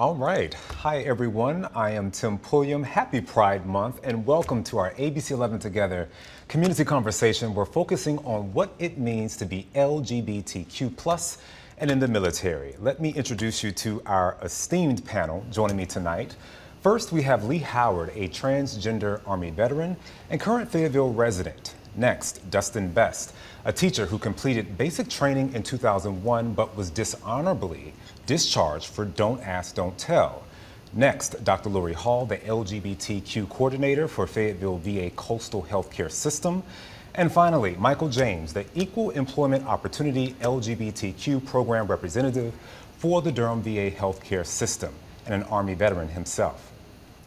All right. Hi, everyone. I am Tim Pulliam. Happy Pride Month, and welcome to our ABC11 Together community conversation. We're focusing on what it means to be LGBTQ plus and in the military. Let me introduce you to our esteemed panel joining me tonight. First, we have Lee Howard, a transgender Army veteran and current Fayetteville resident. Next, Dustin Best, a teacher who completed basic training in 2001 but was dishonorably discharged for Don't Ask, Don't Tell. Next, Dr. Lori Hall, the LGBTQ coordinator for Fayetteville VA Coastal Healthcare System. And finally, Michael James, the Equal Employment Opportunity LGBTQ program representative for the Durham VA Healthcare System and an Army veteran himself.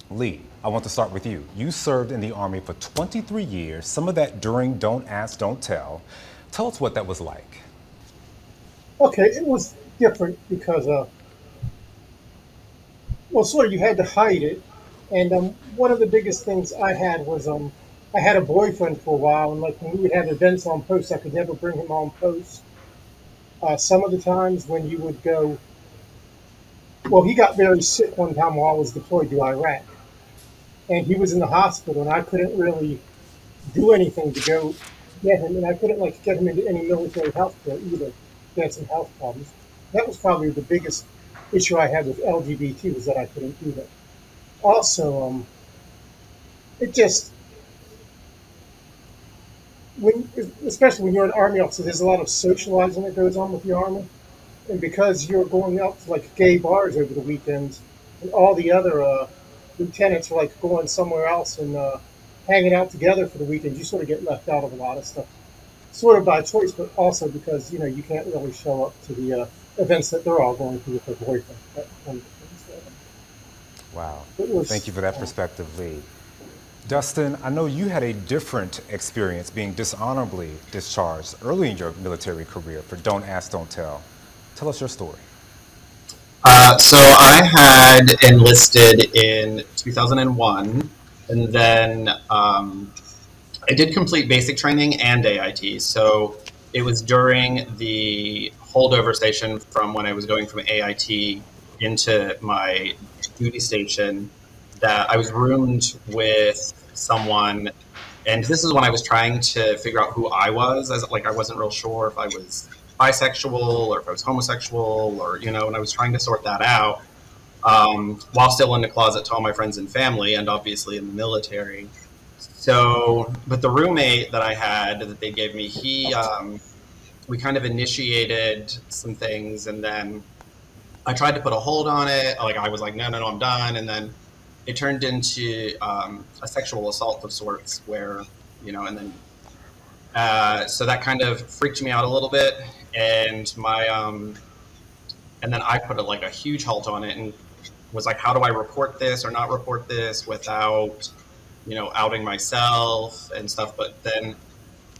Lee, I want to start with you. You served in the Army for 23 years, some of that during Don't Ask, Don't Tell. Tell us what that was like. Okay, it was different because, sort of you had to hide it. And one of the biggest things I had was I had a boyfriend for a while, and like when we would have events on post, I could never bring him on post. Some of the times when you would go, he got very sick one time while I was deployed to Iraq. And he was in the hospital, and I couldn't really do anything to go get him, and I couldn't get him into any military health care either. He had some health problems. That was probably the biggest issue I had with LGBT, was that I couldn't do that. Also, it just, especially when you're an Army officer, there's a lot of socializing that goes on with the Army, and because you're going out to gay bars over the weekends, and all the other lieutenants are going somewhere else and hanging out together for the weekend, you sort of get left out of a lot of stuff, sort of by choice, but also because you can't really show up to the events that they're all going through with their boyfriend. That kind of thing. Wow. Thank you for that perspective, Lee. Dustin, I know you had a different experience being dishonorably discharged early in your military career for Don't Ask, Don't Tell. Tell us your story. So I had enlisted in 2001, and then I did complete basic training and AIT. So it was during the holdover station from when I was going from AIT into my duty station that I was roomed with someone, and this is when I was trying to figure out who I was. I wasn't real sure if I was bisexual or if I was homosexual, or and I was trying to sort that out while still in the closet to all my friends and family, and obviously in the military. So, but the roommate that I had that they gave me, we kind of initiated some things, and then I tried to put a hold on it. I was like, no, I'm done. And then it turned into a sexual assault of sorts where, and then, so that kind of freaked me out a little bit. And and then I put a huge halt on it and was like, how do I report this or not report this without, outing myself and stuff. But then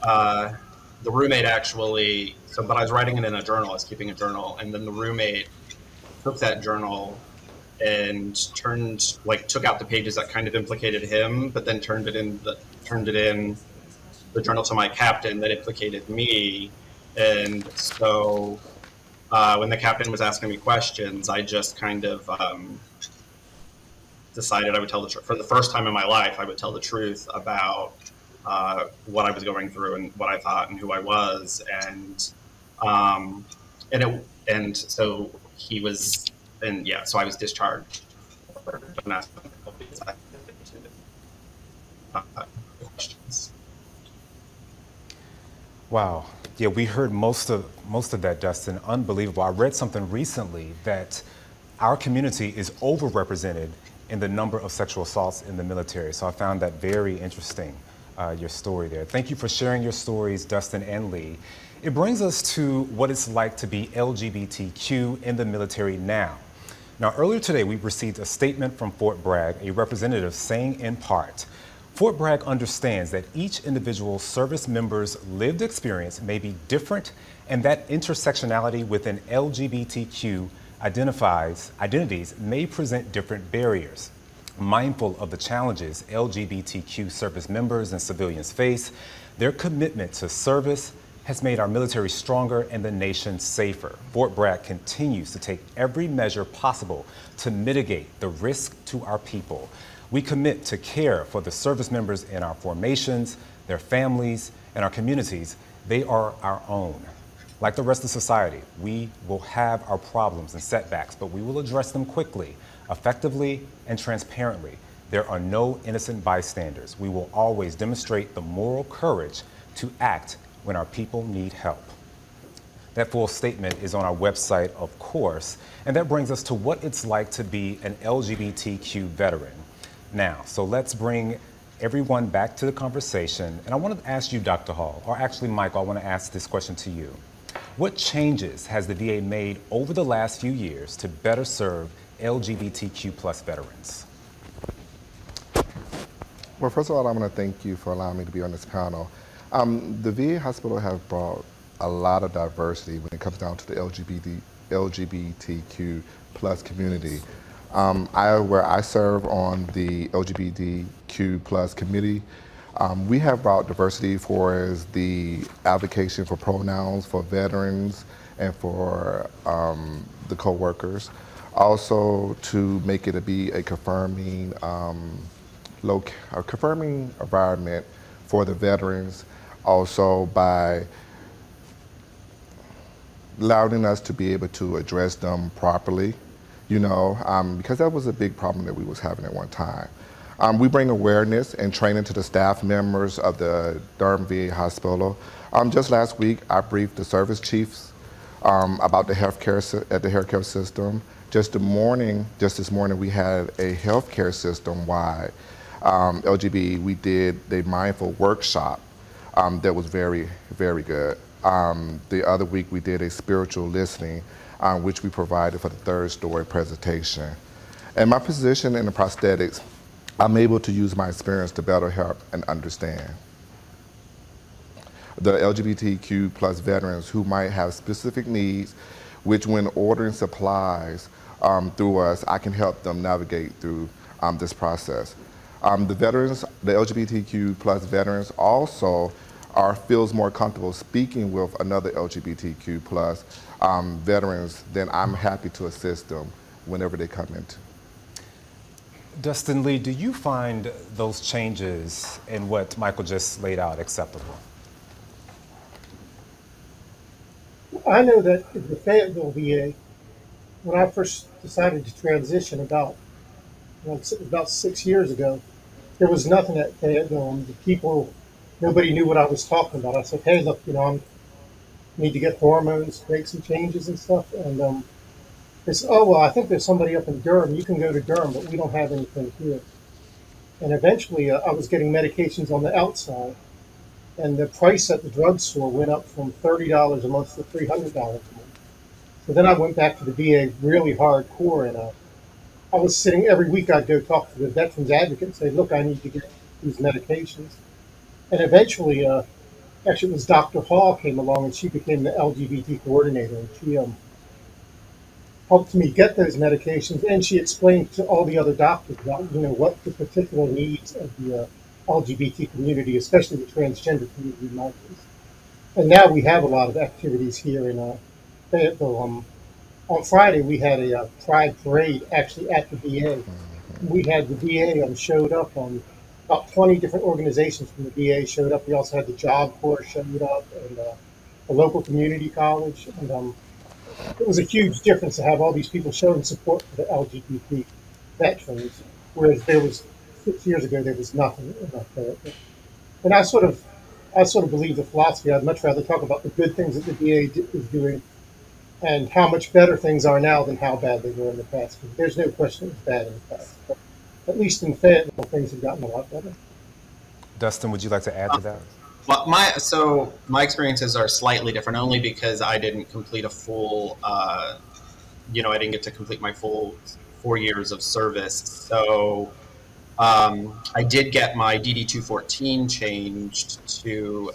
the roommate actually, but I was writing it in a journal, I was keeping a journal, and then the roommate took that journal and took out the pages that kind of implicated him, but then turned it in the journal to my captain that implicated me. And so when the captain was asking me questions, I just kind of decided I would tell the truth. For the first time in my life, I would tell the truth about what I was going through and what I thought and who I was. And so he was, and yeah, so I was discharged. Wow. Yeah, we heard most of that, Dustin. Unbelievable. I read something recently that our community is overrepresented in the number of sexual assaults in the military. So I found that very interesting, your story there. Thank you for sharing your stories, Dustin and Lee. It brings us to what it's like to be LGBTQ in the military now. Now, earlier today, we received a statement from Fort Bragg, a representative saying in part, Fort Bragg understands that each individual service member's lived experience may be different and that intersectionality within LGBTQ identities may present different barriers. Mindful of the challenges LGBTQ service members and civilians face, their commitment to service has made our military stronger and the nation safer. Fort Bragg continues to take every measure possible to mitigate the risk to our people. We commit to care for the service members in our formations, their families, and our communities. They are our own. Like the rest of society, we will have our problems and setbacks, but we will address them quickly, effectively, and transparently. There are no innocent bystanders. We will always demonstrate the moral courage to act when our people need help. That full statement is on our website, of course, and that brings us to what it's like to be an LGBTQ veteran. Now, so let's bring everyone back to the conversation, and I want to ask you, Dr. Hall, or actually, Michael, I want to ask this question to you. What changes has the VA made over the last few years to better serve LGBTQ plus veterans? Well, first of all, I want to thank you for allowing me to be on this panel. The VA hospital has brought a lot of diversity when it comes down to the LGBTQ plus community. Where I serve on the LGBTQ plus committee, we have brought diversity for the advocacy for pronouns for veterans and for the co-workers. Also to make it be a confirming environment for the veterans, also by allowing us to be able to address them properly, because that was a big problem that we was having at one time. We bring awareness and training to the staff members of the Durham VA Hospital. Just last week, I briefed the service chiefs about the healthcare system. Just this morning, we had a healthcare system-wide we did a mindful workshop that was very, very good. The other week we did a spiritual listening, which we provided for the third story presentation. And my position in the prosthetics, I'm able to use my experience to better help and understand the LGBTQ plus veterans who might have specific needs, which when ordering supplies through us, I can help them navigate through this process. The LGBTQ plus veterans also feels more comfortable speaking with another LGBTQ plus veterans, then I'm happy to assist them whenever they come in. Dustin Lee, do you find those changes in what Michael just laid out acceptable? I know that in the Fayetteville VA, when I first decided to transition about 6 years ago, there was nothing at Fayetteville. The people, nobody knew what I was talking about. I said, hey, look, I need to get hormones, make some changes and stuff. And they said, oh, well, I think there's somebody up in Durham. You can go to Durham, but we don't have anything here. And eventually I was getting medications on the outside. And the price at the drugstore went up from $30 a month to $300 a month. So then I went back to the VA really hardcore, and I was sitting every week. I'd go talk to the veterans advocate and say, look, I need to get these medications. And eventually, actually it was Dr. Hall came along, and she became the LGBT coordinator, and she helped me get those medications, and she explained to all the other doctors about, what the particular needs of the LGBT community, especially the transgender community, might be. And now we have a lot of activities here in Fayetteville. On Friday, we had a Pride parade actually at the VA. We had the VA showed up. About 20 different organizations from the VA showed up. We also had the Job Corps showed up, and a local community college. And it was a huge difference to have all these people showing support for the LGBT veterans, whereas 6 years ago there was nothing about that. And I sort of believe the philosophy. I'd much rather talk about the good things that the VA is doing and how much better things are now than how bad they were in the past. There's no question it was bad in the past. But at least in Fayetteville, things have gotten a lot better. Dustin, would you like to add to that? Well, my experiences are slightly different, only because I didn't complete a full, I didn't get to complete my full 4 years of service. So I did get my DD 214 changed to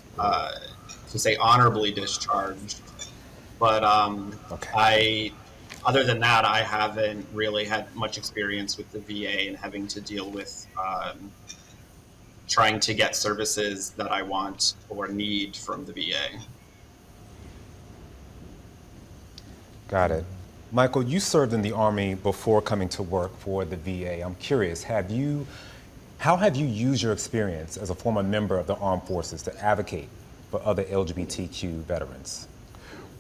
say honorably discharged. But other than that, I haven't really had much experience with the VA and having to deal with trying to get services that I want or need from the VA. Got it. Michael, you served in the Army before coming to work for the VA. I'm curious, how have you used your experience as a former member of the armed forces to advocate for other LGBTQ veterans?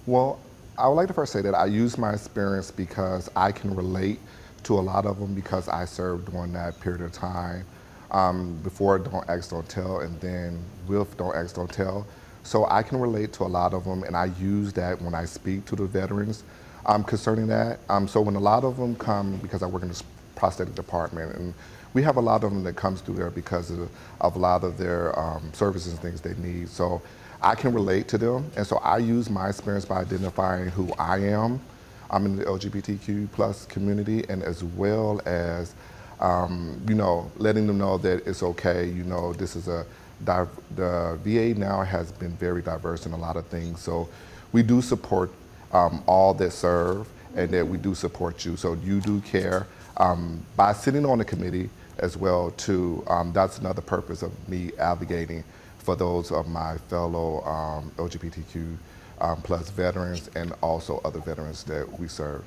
Well, I would like to first say that I use my experience because I can relate to a lot of them because I served during that period of time before Don't Ask, Don't Tell, and then with Don't Ask, Don't Tell. So I can relate to a lot of them, and I use that when I speak to the veterans concerning that. So when a lot of them come, because I work in the prosthetic department, and we have a lot of them that comes through there because of a lot of their services and things they need. So I can relate to them, and so I use my experience by identifying who I am. I'm in the LGBTQ plus community, and as well as you know, letting them know that it's okay. You know, this is the VA now has been very diverse in a lot of things. So we do support all that serve, and that we do support you. So you do care by sitting on the committee as well too. That's another purpose of me advocating for those of my fellow LGBTQ plus veterans and also other veterans that we serve.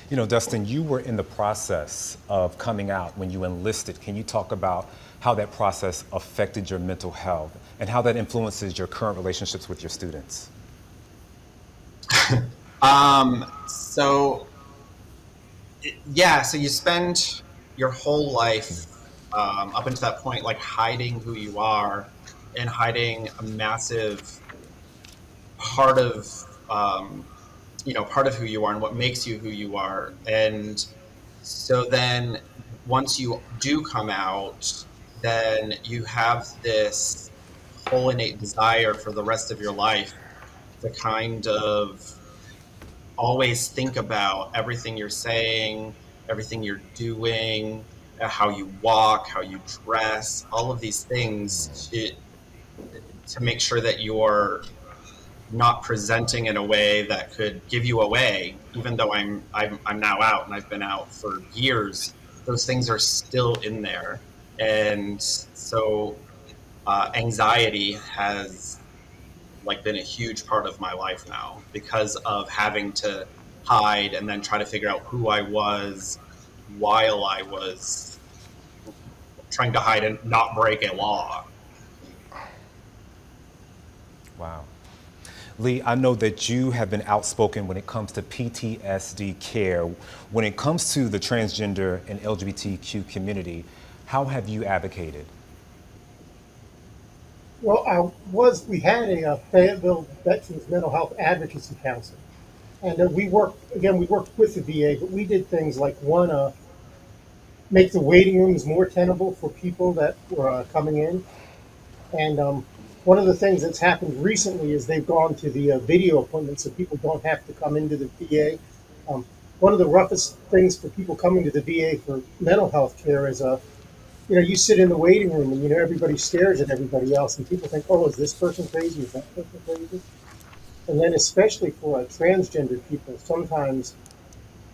You know, Dustin, you were in the process of coming out when you enlisted. Can you talk about how that process affected your mental health and how that influences your current relationships with your students? So yeah, so you spend your whole life up until that point, like hiding who you are and hiding a massive part of, you know, part of who you are and what makes you who you are. And so then once you do come out, then you have this whole innate desire for the rest of your life to kind of always think about everything you're saying, everything you're doing, how you walk, how you dress, all of these things to make sure that you're not presenting in a way that could give you away. Even though I'm now out and I've been out for years, those things are still in there, and so anxiety has like been a huge part of my life now because of having to hide and then try to figure out who I was while I was trying to hide and not break a law. Wow. Lee, I know that you have been outspoken when it comes to PTSD care. When it comes to the transgender and LGBTQ community, how have you advocated? Well, we had a Fayetteville Veterans Mental Health Advocacy Council. And we worked with the VA, but we did things like one, make the waiting rooms more tenable for people that were coming in. And one of the things that's happened recently is they've gone to the video appointments so people don't have to come into the VA. One of the roughest things for people coming to the VA for mental health care is you know, you sit in the waiting room and, you know, everybody stares at everybody else and people think, oh, is this person crazy? Is that person crazy? And then especially for transgender people, sometimes,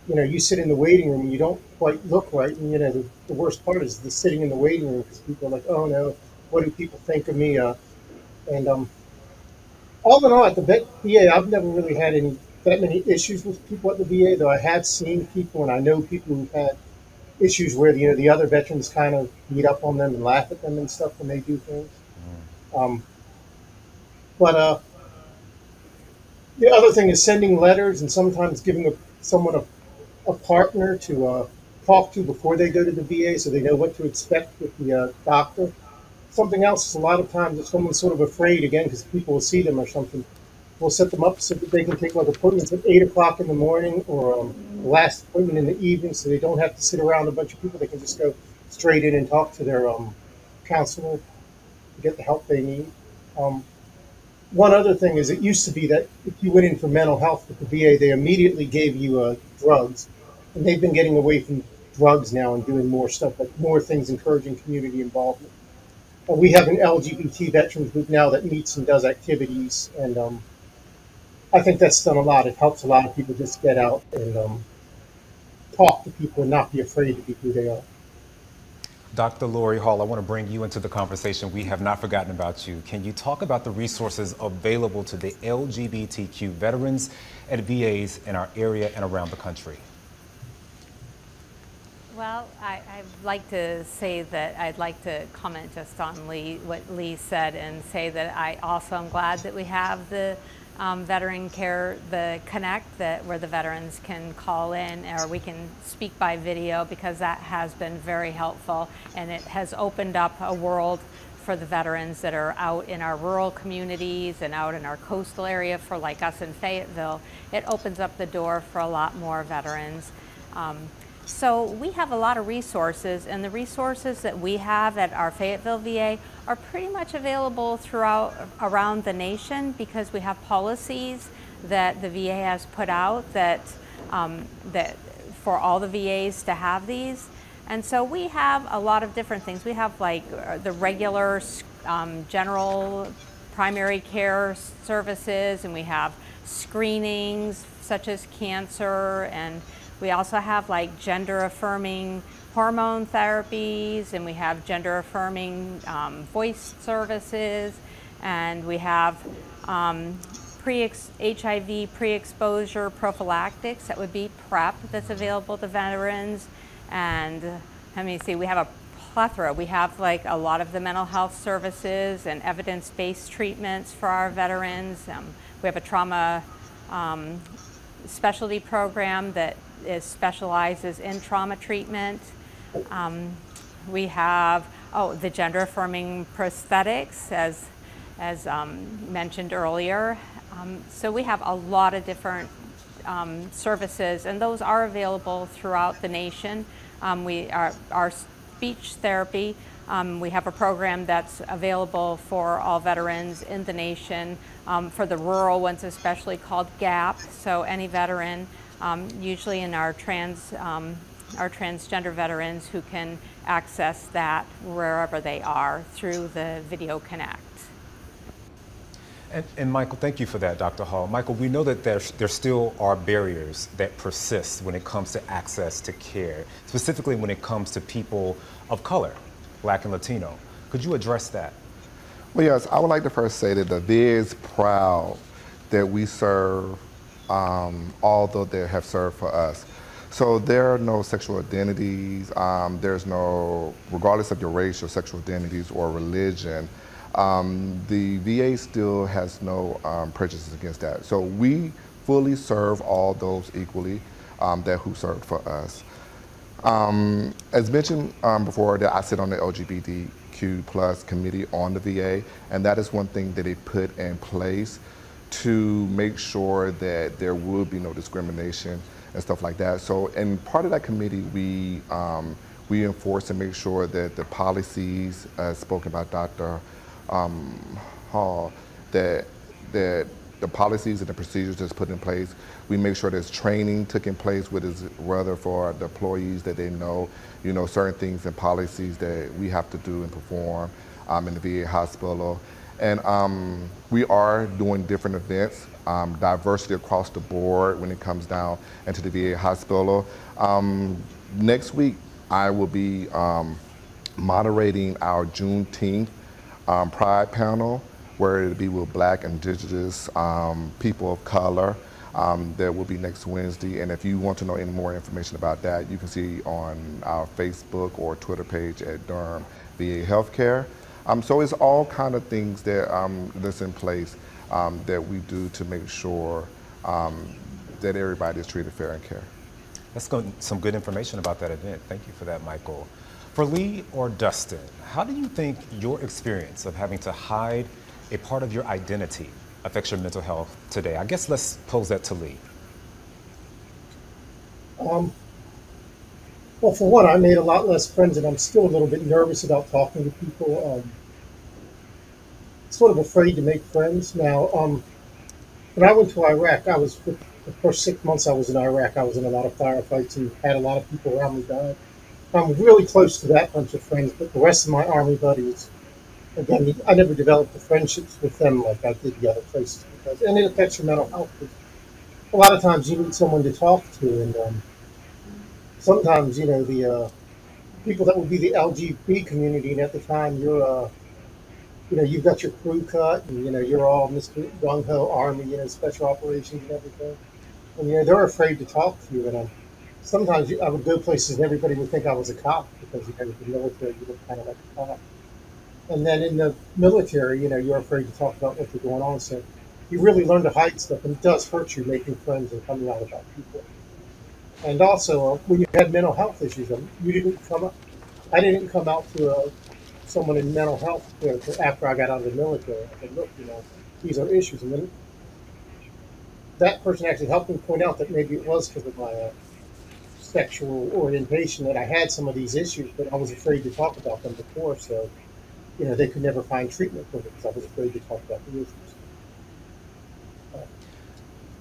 you know, you sit in the waiting room and you don't quite look right. And, you know, the worst part is the sitting in the waiting room because people are like, oh, no, what do people think of me? And all in all, at the VA, I've never really had that many issues with people at the VA, though I have seen people and I know people who've had issues where, you know, the other veterans kind of beat up on them and laugh at them and stuff when they do things. But the other thing is sending letters and sometimes giving someone a partner to talk to before they go to the VA so they know what to expect with the doctor. Something else is a lot of times if someone's sort of afraid, again, because people will see them or something, we'll set them up so that they can take like appointments at 8 o'clock in the morning or the last appointment in the evening so they don't have to sit around a bunch of people. They can just go straight in and talk to their counselor to get the help they need. One other thing is it used to be that if you went in for mental health with the VA, they immediately gave you drugs. And they've been getting away from drugs now and doing more stuff, like more things encouraging community involvement. We have an LGBT veterans group now that meets and does activities, and I think that's done a lot. It helps a lot of people just get out and talk to people and not be afraid to be who they are. Dr. Lori Hall, I want to bring you into the conversation. We have not forgotten about you. Can you talk about the resources available to the LGBTQ veterans at VAs in our area and around the country? Well, I'd like to say that I'd like to comment just on what Lee said, and say that I also am glad that we have the Veteran Care, the Connect, where the veterans can call in, or we can speak by video, because that has been very helpful, and it has opened up a world for the veterans that are out in our rural communities and out in our coastal area, for like us in Fayetteville. It opens up the door for a lot more veterans. So we have a lot of resources, and the resources that we have at our Fayetteville VA are pretty much available around the nation, because we have policies that the VA has put out that for all the VAs to have these. And so we have a lot of different things. We have like the regular general primary care services, and we have screenings such as cancer, and we also have like gender affirming hormone therapies, and we have gender affirming voice services, and we have HIV pre-exposure prophylactics, that would be PrEP, that's available to veterans. And let me see, we have a plethora. We have like a lot of the mental health services and evidence-based treatments for our veterans. We have a trauma specialty program that specializes in trauma treatment. We have the gender affirming prosthetics, as mentioned earlier. So we have a lot of different services, and those are available throughout the nation. Our speech therapy, we have a program that's available for all veterans in the nation, for the rural ones especially, called GAP. So any veteran, usually in our transgender veterans, who can access that wherever they are through the Video Connect. And Michael, thank you for that, Dr. Hall. Michael, we know that there still are barriers that persist when it comes to access to care, specifically when it comes to people of color, Black and Latino. Could you address that? Well, yes, I would like to first say that the VA is proud that we serve all those that have served for us. So there are no sexual identities, there's no, regardless of your race or sexual identities or religion, the VA still has no prejudices against that. So we fully serve all those equally that who served for us. As mentioned before, that I sit on the LGBTQ plus committee on the VA, and that is one thing that they put in place to make sure that there would be no discrimination and stuff like that. So, and part of that committee, we enforce and make sure that the policies, spoken by Dr. Hall, that the policies and the procedures that's put in place, we make sure there's training taking place, whether for the employees, that they know, certain things and policies that we have to do and perform in the VA hospital. And we are doing different events, diversity across the board when it comes down into the VA hospital. Next week, I will be moderating our Juneteenth Pride panel, where it'll be with Black, Indigenous, people of color. That will be next Wednesday. And if you want to know any more information about that, you can see on our Facebook or Twitter page at Durham VA Healthcare. So it's all kind of things that that's in place that we do to make sure that everybody is treated fair and fair. That's some good information about that event. Thank you for that, Michael. For Lee or Dustin, how do you think your experience of having to hide a part of your identity affects your mental health today? I guess let's pose that to Lee. Well, for one, I made a lot less friends, and I'm still a little bit nervous about talking to people. Sort of afraid to make friends. Now, when I went to Iraq, the first 6 months I was in Iraq, I was in a lot of firefights and had a lot of people around me die. I'm really close to that bunch of friends, but the rest of my Army buddies, again, I never developed the friendships with them like I did the other places, and it affects your mental health. A lot of times you need someone to talk to, and sometimes, people that would be the LGBT community, and at the time you've got your crew cut, and you're all Mr. Gung Ho Army, special operations and everything, and they're afraid to talk to you. And sometimes I would go places and everybody would think I was a cop because with the military you look kind of like a cop. And then in the military, you're afraid to talk about what's going on. So you really learn to hide stuff, and it does hurt you making friends and coming out about people. And also, when you had mental health issues, you didn't come up. I didn't come out to someone in mental health after I got out of the military. I said, look, these are issues. And then that person actually helped me point out that maybe it was because of my sexual orientation that I had some of these issues, but I was afraid to talk about them before. So, they could never find treatment for it because I was afraid to talk about the issues.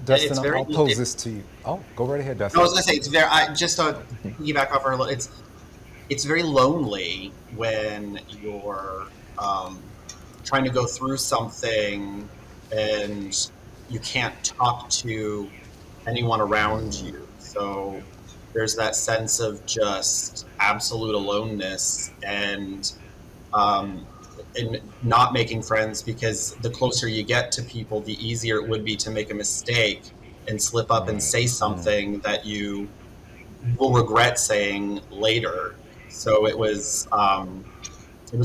Dustin, I'll pose this to you. Oh, go right ahead, Dustin. I was going to say, it's very, just to piggyback off her a little, it's very lonely when you're trying to go through something and you can't talk to anyone around you. So there's that sense of just absolute aloneness and not making friends, because the closer you get to people, the easier it would be to make a mistake and slip up and say something that you will regret saying later. So it was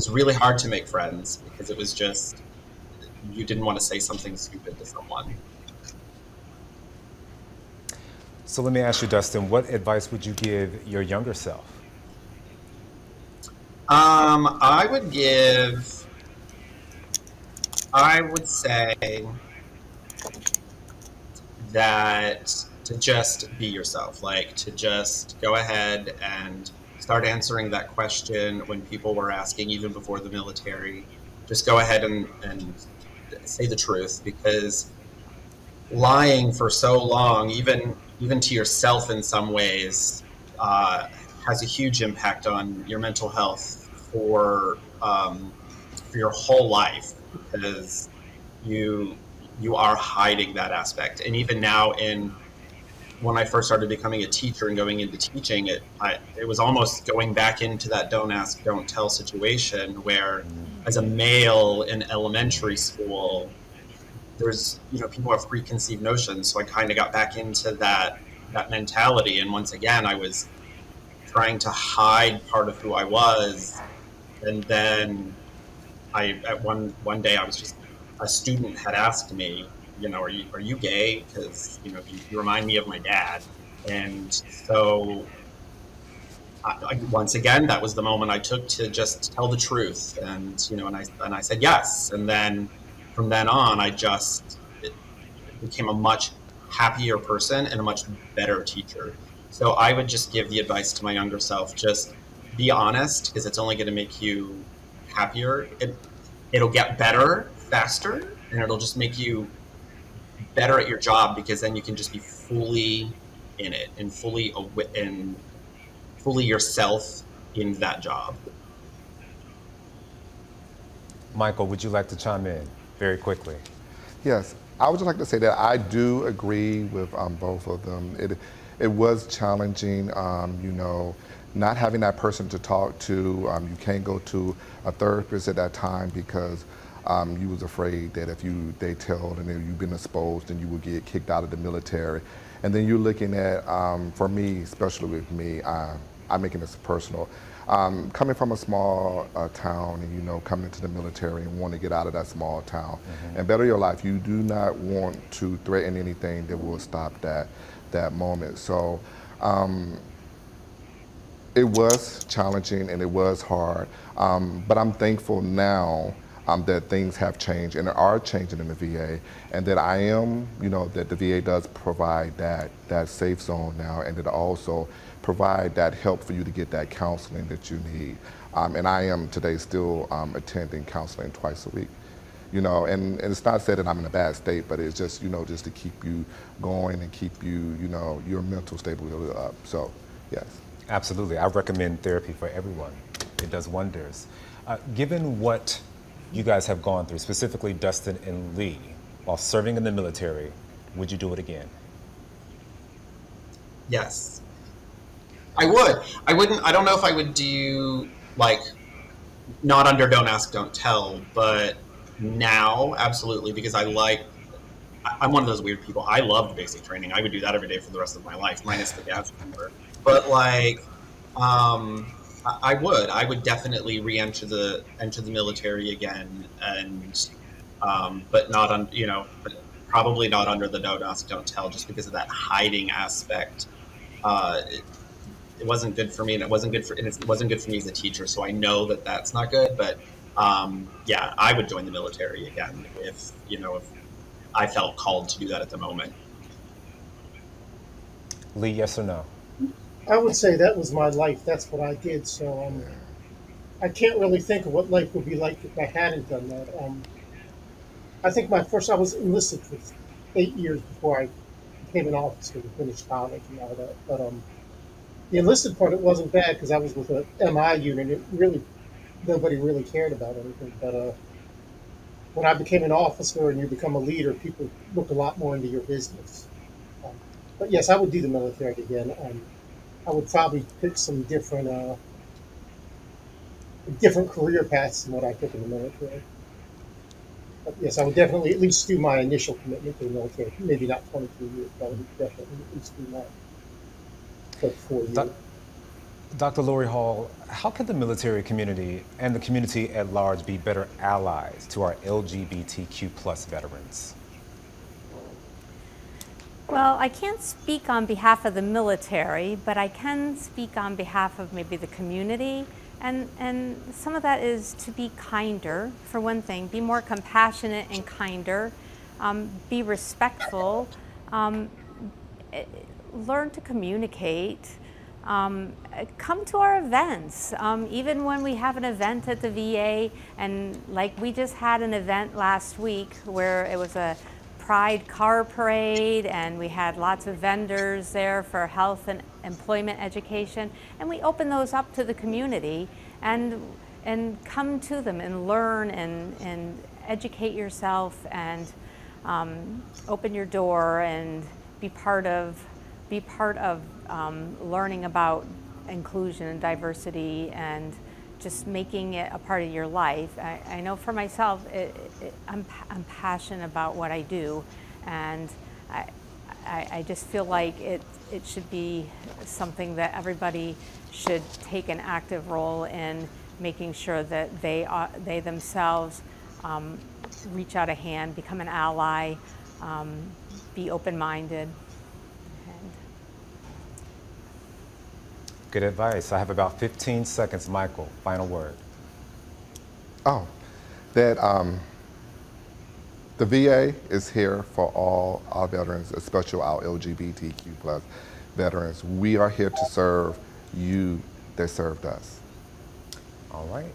really hard to make friends because it was just, you didn't want to say something stupid to someone. So let me ask you, Dustin, what advice would you give your younger self? I would say that to just be yourself, like to just go ahead and start answering that question when people were asking, even before the military. Just go ahead and say the truth, because lying for so long, even to yourself in some ways, has a huge impact on your mental health for your whole life, because you are hiding that aspect. And even now, when I first started becoming a teacher and going into teaching, it was almost going back into that don't ask, don't tell situation, where as a male in elementary school, there's, people have preconceived notions. So I kind of got back into that mentality. And once again, I was trying to hide part of who I was. And then at one day, I was just, a student had asked me, are you gay? Because, you remind me of my dad. And so once again, that was the moment I took to just tell the truth. And, and I said yes. And then from then on, it became a much happier person and a much better teacher. So I would just give the advice to my younger self, just be honest, because it's only going to make you happier. It'll get better faster, and it'll just make you better at your job, because then you can just be fully in it and fully yourself in that job. Michael, would you like to chime in very quickly? Yes, I would just like to say that I do agree with both of them. It was challenging, not having that person to talk to. You can't go to a therapist at that time because you was afraid that if they tell and then you've been exposed, then you would get kicked out of the military. And then you're looking at, for me, especially with me, I'm making this personal. Coming from a small town and, coming into the military and wanting to get out of that small town and better your life, you do not want to threaten anything that will stop that moment. So it was challenging and it was hard, but I'm thankful now that things have changed and are changing in the VA, and that I am, that the VA does provide that safe zone now, and that also provide that help for you to get that counseling that you need. And I am today still attending counseling twice a week. And it's not said that I'm in a bad state, but it's just, just to keep you going and keep you, your mental stability up. So, yes. Absolutely. I recommend therapy for everyone. It does wonders. Given what you guys have gone through, specifically Dustin and Lee, while serving in the military, would you do it again? Yes. I would. I wouldn't. I don't know if I would do like not under don't ask, don't tell, but now absolutely because I like. I'm one of those weird people. I loved basic training. I would do that every day for the rest of my life, minus the gas chamber. But like, I would. I would definitely re-enter the military again, and but not on but probably not under the don't ask, don't tell, just because of that hiding aspect. It wasn't good for me, and it wasn't good for me as a teacher. So I know that that's not good. But yeah, I would join the military again if I felt called to do that at the moment. Lee, yes or no? I would say that was my life. That's what I did. So I can't really think of what life would be like if I hadn't done that. I think I was enlisted for 8 years before I became an officer and finished college and all that. But the enlisted part, it wasn't bad because I was with a MI unit. It really, nobody really cared about anything. But when I became an officer and you become a leader, people look a lot more into your business. But yes, I would do the military again. I would probably pick some different career paths than what I took in the military. But yes, I would definitely at least do my initial commitment to the military. Maybe not 23 years, but I would definitely at least do that for 4 years. Dr. Lori Hall, how can the military community and the community at large be better allies to our LGBTQ plus veterans? Well, I can't speak on behalf of the military, but I can speak on behalf of maybe the community. And some of that is to be kinder, for one thing, be more compassionate and kinder, be respectful, learn to communicate, come to our events. Even when we have an event at the VA, and like we just had an event last week where it was a Pride car parade, and we had lots of vendors there for health and employment education, and we open those up to the community and come to them and learn and educate yourself and open your door and be part of learning about inclusion and diversity and just making it a part of your life. I know for myself, I'm passionate about what I do, and I just feel like it should be something that everybody should take an active role in making sure that they themselves reach out a hand, become an ally, be open-minded. Good advice. I have about 15 seconds. Michael, final word. Oh, that the VA is here for all our veterans, especially our LGBTQ plus veterans. We are here to serve you that served us. All right.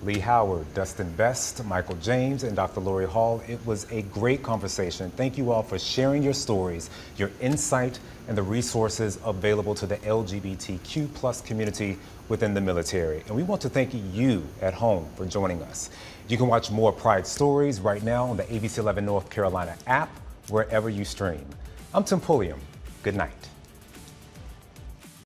Lee Howard, Dustin Best, Michael James, and Dr. Lori Hall. It was a great conversation. Thank you all for sharing your stories, your insight, and the resources available to the LGBTQ plus community within the military. And we want to thank you at home for joining us. You can watch more Pride stories right now on the ABC11 North Carolina app, wherever you stream. I'm Tim Pulliam. Good night.